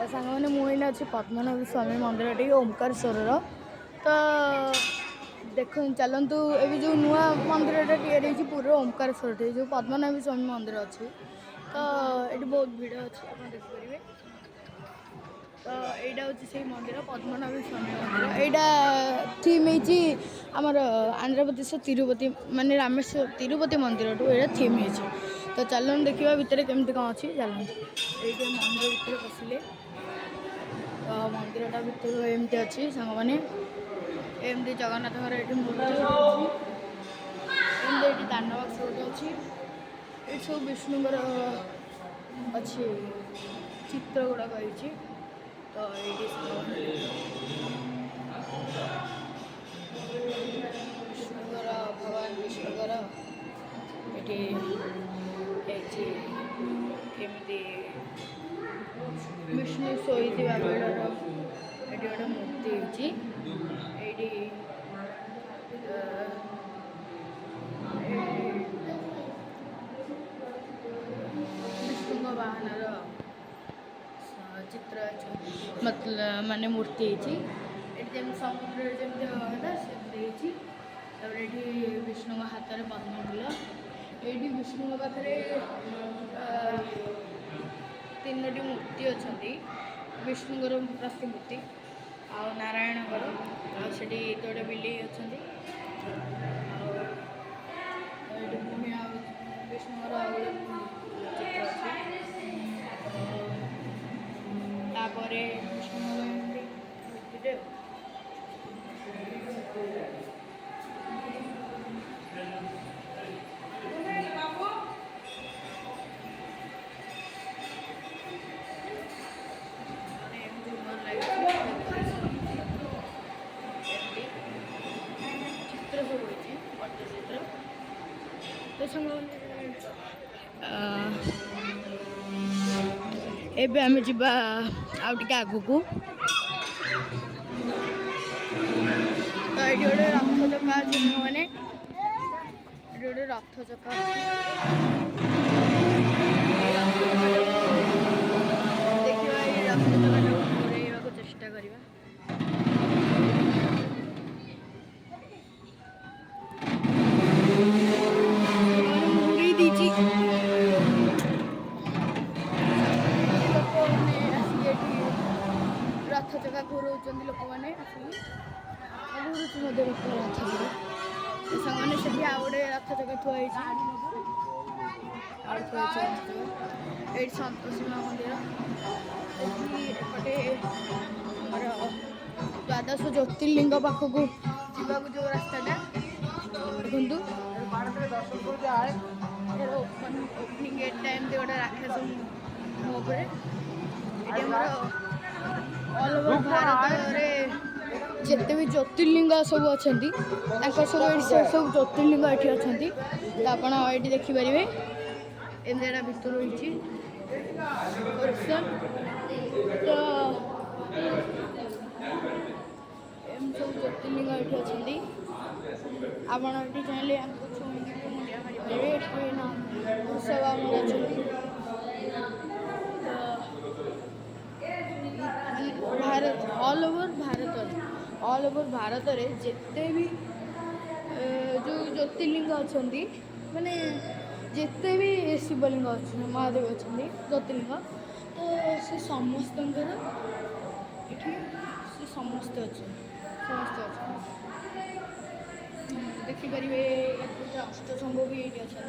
सांग मैंने मुझे अच्छे पद्मनाभ स्वामी मंदिर टी ओमकारेश्वर तो देख चलतु ये जो नुआ मंदिर या पूरा ओमकारेश्वर जो पद्मनाभ स्वामी मंदिर अच्छी तो ये बहुत भिड़ अच्छी आप देखिए तो यहाँ हूँ से मंदिर पद्मनाभ स्वामी मंदिर यहाँ थीम होमर आंध्र प्रदेश तिरुपति माने रामेश्वर तिरुपति मंदिर टू ये थीम हो तो चलन देखा भितर केमती कौन अच्छी चलते ये मंदिर भितर पशिले तो मंदिरटा भितर एमती अच्छी सांग मैंने एमती जगन्नाथ ये मूर्ति एमती दानवाक्स गोटे अच्छी ये सब विष्णुकर अच्छी चित्र गुड़ाक तो ये विष्णुकर भगवान विष्णुकर ये केमती विष्णु शोई बेड़र ये गोटे मूर्ति ये विष्णु वाहन चित्र मतलब माने मूर्ति ये समुद्र जमी है ये विष्णु हाथ में पद्मफूल ये विष्णु पाखे तीनोटी मूर्ति अच्छा विष्णुकर प्रतिमूर्ति आ नारायणकर आठी गोटे बिल्ली अच्छा पुणी विष्णुकर चित्र अच्छे विष्णुकर मूर्ति चित्र सब होती पट्टचित्र तो आम जा आगे को तो ये गोटे रथ चक्का अच्छे मैंने ये गोटे रथ चक्का देखा ये रथ चक्का घूरेवा चेष्टा करवा रथ चक्का घूराऊँ लोक मैंने घूरुच रथ सांगे से गोटे रथ चक्का थुआई ये सतोषी माँ मंदिर एपटे आमर द्वादश ज्योतिर्लिंग पाखक जावाक जो रास्ताटा देखु ओपनिंग गेट टाइम गोटे राक्षस मुझे ये ऑल ओवर भारत में जिते भी ज्योतिर्लिंग सब अच्छा सब ज्योतिर्लिंग ये अच्छा तो आप देखिपारे एमती भितर रही तो एम सब ज्योतिर्लिंग ये अच्छा आप चाहिए छुई मुंडिया मारिपारे उत्सव भारत ऑल ओवर भारत में जिते भी जो ज्योतिर्लिंग अच्छा माने जिते भी शिवलिंग अच्छा महादेव अच्छा ज्योतिर्लिंग तो से समस्त से समस्त अच्छा देखिपारे अष्टशंभ भी ये अच्छा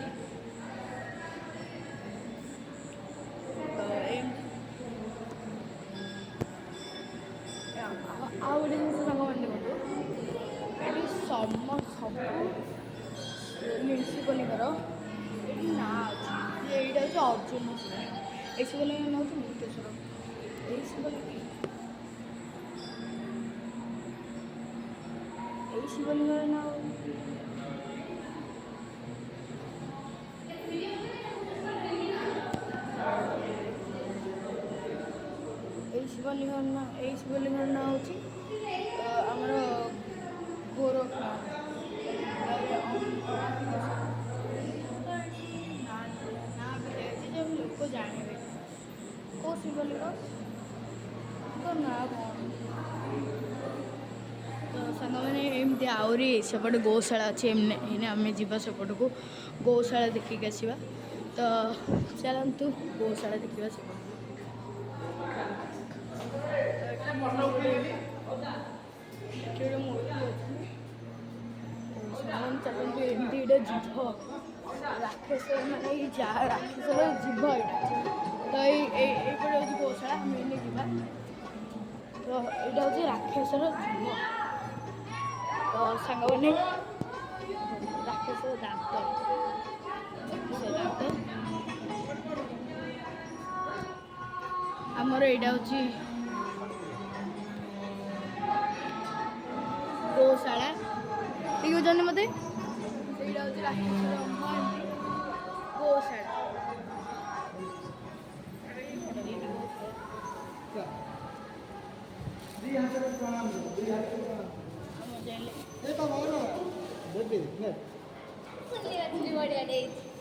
आ गोटे जिन सांग मैंने देखो सब शिवलिंगर ये ना अच्छी यहाँ हूँ अर्जुन ये शिवलिंग ना हूँ मुक्तेश्वर ये शिवलिंगर ना शिवलिंगर ना हूँ आमर गोरखनाथ ना भी लोक जानवे कौ शिवलिंग ନା କ'ଣ ତ ସାଙ୍ଗମାନେ ଏମିତି ଆହୁରି ସେପଟେ ଗୌଶାଳା ଅଛି ଏଇନେ ଆମେ ଯିବା ସେପଟକୁ ଗୌଶାଳା ଦେଖିକି ଆସିବା ତ ଚାଲନ୍ତୁ ଗୌଶାଳା ଦେଖିବା ସେପଟକୁ ଚାଲନ୍ତୁ ଏମିତି ଗୋଟେ ଜିଭ ରାକ୍ଷସ ମାନେ ଏଇ ରାକ୍ଷସର ଜିଭ ଏଇଟା ତ ଏଇପଟେ ହେଉଛି ଗୌଶାଳା ଆମେ ଏଇନେ ଯିବା ତ ଏଇଟା ହେଉଛି ରାକ୍ଷସର ଜିଭ ତ ସାଙ୍ଗମାନେ ରାକ୍ଷସର ଦାନ୍ତ ଆମର ଏଇଟା ହେଉଛି ଗୌଶାଳା ଠିକ୍ ଅଛନ୍ତି ମୋତେ ସେଇଟା ହେଉଛି ରାକ୍ଷସର ଗୌଶାଳା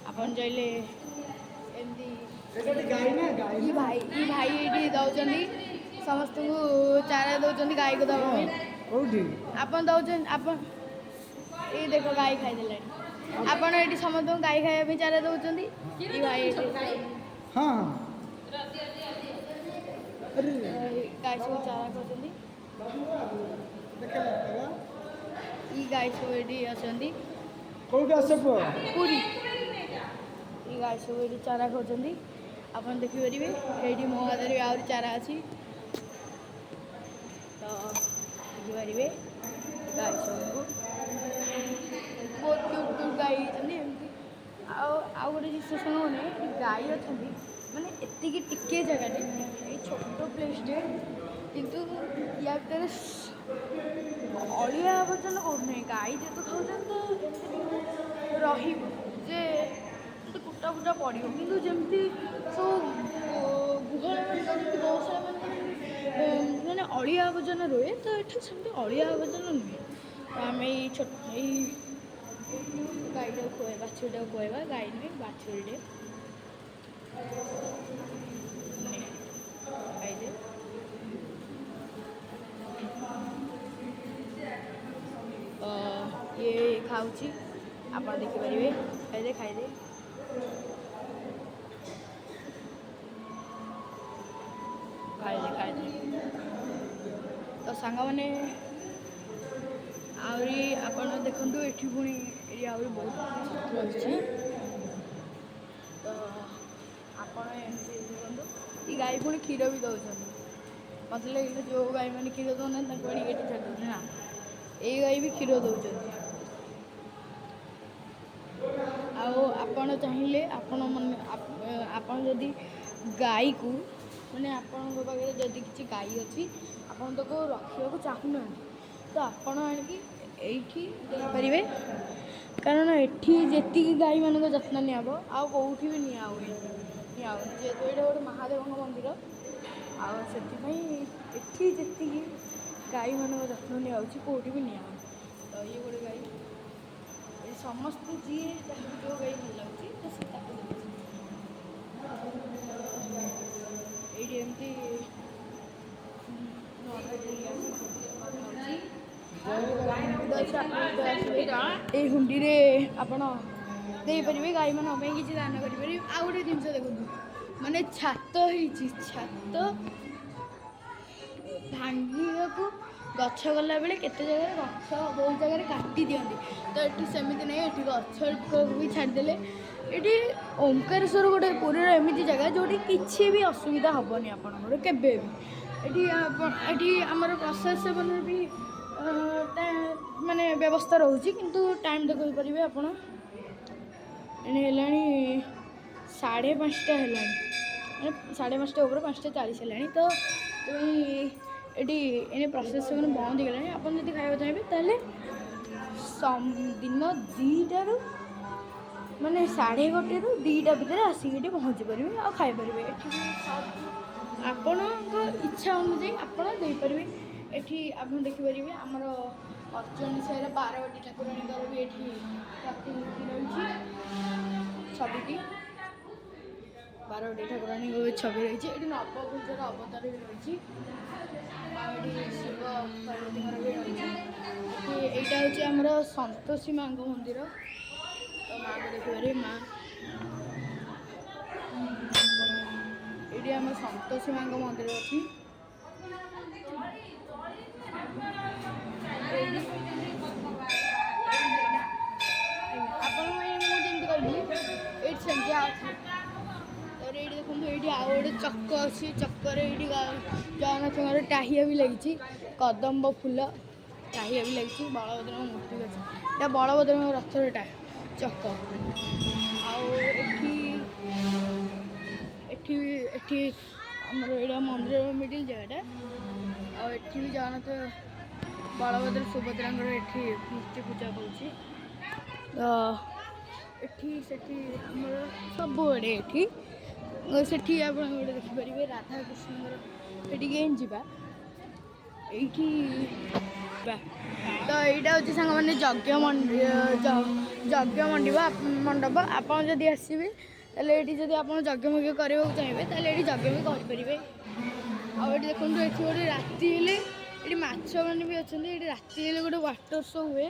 ଆପଣ ଚାହିଁଲେ ଏମିତି ଭାଇ ଏଇଠି ଦେଉଛନ୍ତି ସମସ୍ତଙ୍କୁ ଚାରା ଦେଉଛନ୍ତି ଗାଈକୁ ଦେବା ପାଇଁ ଆପଣ ଦେଉଛନ୍ତି ଆପଣ ଏଇ ଦେଖ ଗାଈ ଖାଇଦେଲାଣି ଆପଣ ଏଇଠି ସମସ୍ତଙ୍କୁ ଗାଈ ଖାଇବା ପାଇଁ ଚାରା ଦେଉଛନ୍ତି ଏଇ ଭାଇ ଏଇଠି ଗାଈ ସବୁ ଚାରା ଖାଉଛନ୍ତି ଇ ଗାଈ ସବୁ ଏଇଠି ଅଛନ୍ତି ପୁରୀ ଇ ଗାଈ ସବୁ ଏଇଠି ଚାରା ଖାଉଛନ୍ତି ଆପଣ ଦେଖିପାରିବେ ଏଇଠି ମୋ ହାତରେ ଆହୁରି ଚାରା ଅଛି ତ ଦେଖିପାରିବେ ଗାଈ ସବୁକୁ ବହୁତ କ୍ୟୁଟ୍ ଗାଈ ହେଇଛନ୍ତି ଏମିତି ଆଉ ଗୋଟେ ଜିନିଷ ଶୁଣୁନି ଗାଈ ଅଛନ୍ତି ମାନେ ଏତିକି ଟିକିଏ ଜାଗାରେ ଏଇ ଛୋଟ ପ୍ଲେସ୍ଟେ କିନ୍ତୁ ୟା ଭିତରେ ଅଳିଆ ଆବର୍ଜନା କରୁନାହିଁ ଗାଈ ଯେହେତୁ ଖାଉଛନ୍ତି ତ ଏମିତି ରହିବ ଯେ କୁଟା ଫୁଟା ପଡ଼ିବ କିନ୍ତୁ ଯେମିତି ସବୁ ଗୁହାଳ ଯେମିତି ଗୌଶାଳା ମାନେ ଅଳିଆ ଆବର୍ଜନା ରୁହେ ତ ଏଠି ସେମିତି ଅଳିଆ ଆବର୍ଜନା ନୁହେଁ ତ ଆମେ ଏଇ ଗାଈଟାକୁ ଖୁଆଇବା ବାଛୁରୀଟାକୁ ଖୁଆଇବା ଗାଈ ନୁହେଁ ବାଛୁରୀଟେ ଖାଇଦେ ଇଏ ଖାଉଛି ଆପଣ ଦେଖିପାରିବେ ଖାଇଦେ ତ ସାଙ୍ଗମାନେ ଆହୁରି ଆପଣ ଦେଖନ୍ତୁ ଏଠି ପୁଣି ଏଠି ଆହୁରି ବହୁତ ଚିତ୍ର ଅଛି ତ ଆପଣ ଏମିତି ଦେଖନ୍ତୁ ଏ ଗାଈ ପୁଣି କ୍ଷୀର ବି ଦେଉଛନ୍ତି ମୋତେ ଲାଗିଲେ ଯେଉଁ ଗାଈମାନେ କ୍ଷୀର ଦେଉନାହାନ୍ତି ତାଙ୍କୁ ଆଣିକି ଏଠି ଛାଡ଼ୁଛନ୍ତି ନା ଏଇ ଗାଈ ବି କ୍ଷୀର ଦେଉଛନ୍ତି ଆଉ ଆପଣ ଚାହିଁଲେ ଆପଣ ଯଦି ଗାଈକୁ ମାନେ ଆପଣଙ୍କ ପାଖରେ ଯଦି କିଛି ଗାଈ ଅଛି ଆପଣ ତାକୁ ରଖିବାକୁ ଚାହୁଁନାହାନ୍ତି ତ ଆପଣ ଆଣିକି ଏଇଠି ଦେଇପାରିବେ କାରଣ ଏଠି ଯେତିକି ଗାଈମାନଙ୍କ ଯତ୍ନ ନିଆହେବ ଆଉ କେଉଁଠି ବି ନିଆହୁଏନି ଯେହେତୁ ଏଇଟା ଗୋଟେ ମହାଦେବଙ୍କ ମନ୍ଦିର ଆଉ ସେଥିପାଇଁ ଏଠି ଯେତିକି ଗାଈମାନଙ୍କ ଯତ୍ନ ନିଆହେଉଛି କେଉଁଠି ବି ନିଆହେଉନି ତ ଇଏ ଗୋଟେ ଗାଈ ଏଠି ସମସ୍ତେ ଯିଏ ଯାହାକୁ ଯେଉଁ ଗାଈ ଭଲ ଲାଗୁଛି ତ ସେ ତାକୁ ଦେଉଛି ଏଇଠି ଏମିତି ଏଇ ହୁଣ୍ଡିରେ ଆପଣ ଦେଇପାରିବେ ଗାଈମାନଙ୍କ ପାଇଁ କିଛି ଦାନ କରିପାରିବେ ଆଉ ଗୋଟେ ଜିନିଷ ଦେଖନ୍ତୁ ମାନେ ଛାତ ହେଇଛି ଛାତ ଭାଙ୍ଗିବାକୁ ଗଛ ଗଲାବେଳେ କେତେ ଜାଗାରେ ଗଛ ବହୁତ ଜାଗାରେ କାଟି ଦିଅନ୍ତି ତ ଏଠି ସେମିତି ନାହିଁ ଏଠି ଗଛକୁ ବି ଛାଡ଼ିଦେଲେ ଏଠି ଓମକାରେଶ୍ୱର ଗୋଟେ ପୁରୀର ଏମିତି ଜାଗା ଯେଉଁଠି କିଛି ବି ଅସୁବିଧା ହେବନି ଆପଣଙ୍କର କେବେ ବି ଏଠି ଆମର ପ୍ରସାଦ ସେବନରେ ବି ମାନେ ବ୍ୟବସ୍ଥା ରହୁଛି କିନ୍ତୁ ଟାଇମ୍ ଦେଖିପାରିବେ ଆପଣ ଏଣେ ହେଲାଣି 5:30 ହେଲାଣି ମାନେ 5:30 ଉପରେ 5:40 ହେଲାଣି ତ ଏଠି ଏଣେ ପ୍ରସାଦ ସେବନ ବନ୍ଦ ହେଇଗଲାଣି ଆପଣ ଯଦି ଖାଇବାକୁ ଚାହିଁବେ ତାହେଲେ ଦିନ 2ଟାରୁ ମାନେ 1:30ରୁ 2ଟା ଭିତରେ ଆସିକି ଏଠି ପହଞ୍ଚି ପାରିବେ ଆଉ ଖାଇପାରିବେ ଏଠି ଆପଣଙ୍କ ଇଚ୍ଛା ଅନୁଯାୟୀ ଆପଣ ଦେଇପାରିବେ ଏଠି ଆପଣ ଦେଖିପାରିବେ ଆମର ଅର୍ଜୁନ ସାହିର ବାରବାଟୀ ଠାକୁରାଣୀଙ୍କର ବି ଏଠି ପ୍ରତିମୂର୍ତ୍ତି ରହିଛି 6ଟି ପାର୍ବତୀ ଠାକୁରାଣୀଙ୍କ ଛବି ରହିଛି। ଏଠି ନବକୁଞ୍ଜର ଅବତାର ବି ରହିଛି। ଆଉ ଏଠି ଶିବ ପାର୍ବତୀଙ୍କର ବି ରହିଛି। ଏଠି ଏଇଟା ହେଉଛି ଆମର ସନ୍ତୋଷୀ ମାଙ୍କ ମନ୍ଦିର। ତ ମାଆଙ୍କୁ ଦେଖିପାରିବେ। ମା ଏଇଠି ଆମର ସନ୍ତୋଷୀ ମାଙ୍କ ମନ୍ଦିର ଅଛି। ଆପଣଙ୍କୁ ମୁଁ ଯେମିତି କହିଲି ଏଇଠି ସେମିତି ଅଛି। ତାପରେ ଏଇଠି ଦେଖନ୍ତୁ, ଏଇଠି ଆଉ ଗୋଟେ ଚକ ଅଛି। ଚକରେ ଏଇଠି ଜଗନ୍ନାଥଙ୍କର ଟାହିଆ ବି ଲାଗିଛି। କଦମ୍ବ ଫୁଲ ଟାହିଆ ବି ଲାଗିଛି। ବଳଭଦ୍ରଙ୍କ ମୂର୍ତ୍ତି ବି ଅଛି। ଏଇଟା ବଳଭଦ୍ରଙ୍କ ରଥର ଚକ। ଆଉ ଏଠି ଏଠି ଏଠି ଆମର ଏଇଟା ମନ୍ଦିର ମିଡ଼ିଲ୍ ଜାଗାଟା। ଆଉ ଏଠି ବି ଜଗନ୍ନାଥ ବଳଭଦ୍ର ସୁଭଦ୍ରାଙ୍କର ଏଠି ମୂର୍ତ୍ତି ପୂଜା କରୁଛି। ତ ଏଠି ସେଠି ଆମର ସବୁଆଡ଼େ ଏଠି ସେଠି ଆପଣ ଗୋଟେ ଦେଖିପାରିବେ ରାଧାକୃଷ୍ଣଙ୍କର। ସେଠିକି ଯିବା ଏଇଠି ତ ଏଇଟା ହେଉଛି ସାଙ୍ଗମାନେ ଯଜ୍ଞ ମଣ୍ଡପ। ଆପଣ ଯଦି ଆସିବେ ତାହେଲେ ଏଇଠି ଯଦି ଆପଣ ଯଜ୍ଞ କରିବାକୁ ଚାହିଁବେ ତାହେଲେ ଏଇଠି ଯଜ୍ଞ ବି କରିପାରିବେ। ଆଉ ଏଠି ଦେଖନ୍ତୁ, ଏଠି ଗୋଟେ ରାତି ହେଲେ ଏଠି ମାଛମାନେ ବି ଅଛନ୍ତି। ଏଠି ରାତି ହେଲେ ଗୋଟେ ୱାଟର ଶୋ ହୁଏ।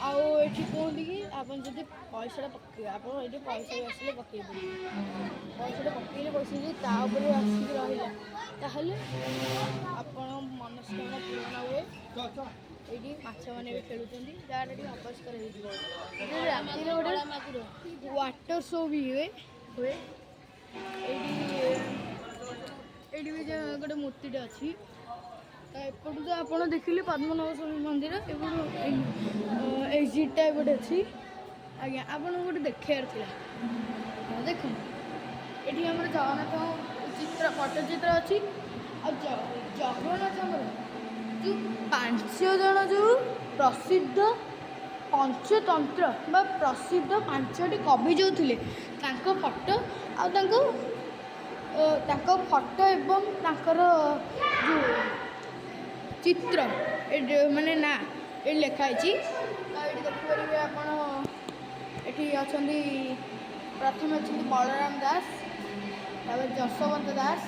ଆଉ ଏଠି କୁହନ୍ତି କି ଆପଣ ଯଦି ପଇସାଟା ପକେଇବେ, ଆପଣ ଏଠି ପଇସା ବି ଆସିଲେ ପକେଇ ପାରିବେ। ପଇସାଟା ପକେଇଲେ ପଇସା ଯଦି ତା ଉପରେ ଆସିକି ରହିଲା ତାହେଲେ ଆପଣ ମନସ୍କାମନା ପୂରଣ ହୁଏ। ଏଇଠି ମାଛମାନେ ବି ଖେଳୁଛନ୍ତି। ଯାହାର ଟିକେ ଅପରିଷ୍କାର ହେଇଯିବ। ରାତିରେ ଗୋଟେ ୱାଟର ଶୋ ବି ହୁଏ। ଏଇଠି ବି ଗୋଟେ ମୂର୍ତ୍ତିଟେ ଅଛି। ତ ଏପଟୁ ତ ଆପଣ ଦେଖିଲେ ପଦ୍ମନାଭ ସ୍ୱାମୀ ମନ୍ଦିର। ଏପଟୁ ଏକ୍ଜିଟ୍ଟା ଏପଟେ ଅଛି। ଆଜ୍ଞା, ଆପଣଙ୍କୁ ଗୋଟେ ଦେଖେଇବାର ଥିଲା। ଦେଖନ୍ତୁ, ଏଠି ଆମର ଜଗନ୍ନାଥଙ୍କ ପଟ୍ଟଚିତ୍ର ଅଛି। ଆଉ ଜଗନ୍ନାଥଙ୍କର ଯେଉଁ 5 ଜଣ ଯେଉଁ ପ୍ରସିଦ୍ଧ ପଞ୍ଚତନ୍ତ୍ର ବା ପ୍ରସିଦ୍ଧ 5ଟି କବି ଯେଉଁ ଥିଲେ ତାଙ୍କ ଫଟୋ ଆଉ ତାଙ୍କ ଫଟୋ ଏବଂ ତାଙ୍କର ଯେଉଁ ଚିତ୍ର ମାନେ ନା ଏଠି ଲେଖା ହେଇଛି। ତ ଏଠି ଦେଖିପାରିବେ ଆପଣ। ଏଠି ଅଛନ୍ତି, ପ୍ରଥମେ ଅଛନ୍ତି ବଳରାମ ଦାସ, ତାପରେ ଯଶୋବନ୍ତ ଦାସ,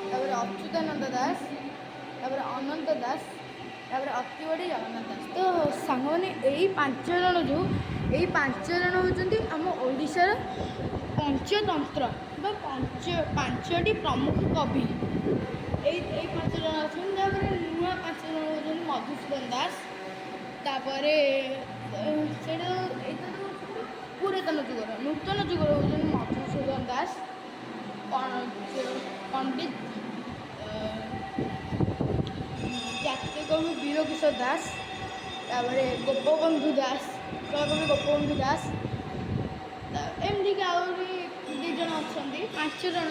ତାପରେ ଅଚ୍ୟୁତାନନ୍ଦ ଦାସ, ତାପରେ ଅନନ୍ତ ଦାସ, ତାପରେ ଅତିବଡ଼ି ଜଗନ୍ନାଥ ଦାସ। ତ ସାଙ୍ଗମାନେ ଏଇ 5 ଜଣ ହେଉଛନ୍ତି ଆମ ଓଡ଼ିଶାର ପଞ୍ଚତନ୍ତ୍ର ବା 5ଟି ପ୍ରମୁଖ କବି। ଏଇ 5 ଜଣ ଅଛନ୍ତି। ତାପରେ ନୂଆ 5 ଜଣ ହେଉଛନ୍ତି ମଧୁସୂଦନ ଦାସ। ତାପରେ ସେଇଟା ଏଇଟା ତ ପୁରାତନ ଯୁଗର। ନୂତନ ଯୁଗର ହେଉଛନ୍ତି ମଧୁସୂଦନ ଦାସ, ପଣ୍ଡିତ ଜାତିକବି ବୀରକିଶୋର ଦାସ, ତାପରେ ଗୋପବନ୍ଧୁ ଦାସ, କବି ଗୋପବନ୍ଧୁ ଦାସ। ଏମିତିକି ଆହୁରି 2 ଜଣ ଅଛନ୍ତି। 5 ଜଣ।